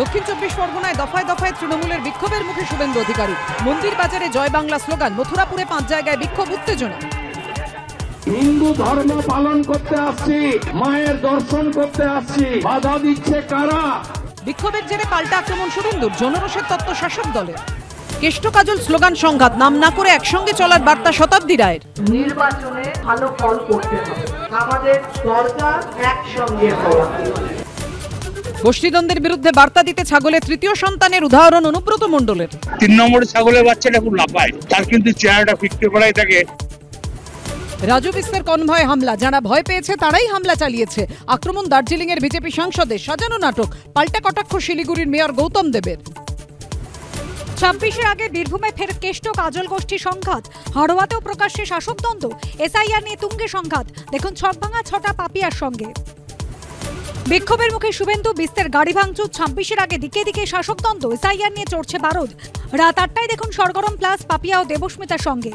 দক্ষিণ 24 পরগনায় দফায় দফায় তৃণমূলের বিক্ষোভের মুখে শুভেন্দু অধিকারী। মন্দির বাজারে জয় বাংলা স্লোগান, মথুরাপুরে 5 জায়গায় বিক্ষোভ, উত্তেজনা। হিন্দু ধর্ম পালন করতে আসছি, মায়ের দর্শন করতে আসছি, বাধা দিচ্ছে কারা? বিক্ষোভের জেরে পাল্টা আক্রমণ শুভেন্দুর, জনরোষের তত্ত্ব শাসক দলের। কেষ্ট কাজল স্লোগান সংঘাত, নাম না করে একসঙ্গে চলার বার্তা শতাব্দী রায়ের। নির্বাচনে ভালো ফল করতে হবে, আমাদের দরকার একসঙ্গে হওয়া। গোষ্ঠীদ্বন্দ্বের বিরুদ্ধে বার্তা দিতে ছাগলের তৃতীয় সন্তানের উদাহরণ অনুব্রত মণ্ডলের। 3 নম্বরের ছাগলের বাচ্চাটা খুব লাফায়, তার কিন্তু চেহারাটা ফিটকে পড়াই থাকে। রাজু বিস্তার কনভয় হামলা, যারা ভয় পেয়েছে তারাই হামলা চালিয়েছে। আক্রমণ দার্জিলিং এর বিজেপি সাংসদের, সাজানো নাটক, পাল্টা কটাক্ষ শিলিগুড়ির মেয়র গৌতম দেবের। 26-এর আগে বীরভূমে ফের কেষ্ট কাজল গোষ্ঠী সংঘাত, হাড়োয়াতেও প্রকাশ্যে শাসকদ্বন্দ্ব, এসআইআর নিয়ে তুঙ্গে সংঘাত। দেখুন ছকভাঙা 6টা পাপিয়ার সঙ্গে। বিক্ষোভের মুখে শুভেন্দু, বিস্তের গাড়ি ভাঙচুর, 26-এর আগে দিকে দিকে শাসকদ্বন্দ্ব, এসআইআর নিয়ে চড়ছে বারুদ। রাত 8টায় দেখুন সরগরম প্লাস পাপিয়া ও দেবস্মিতার সঙ্গে।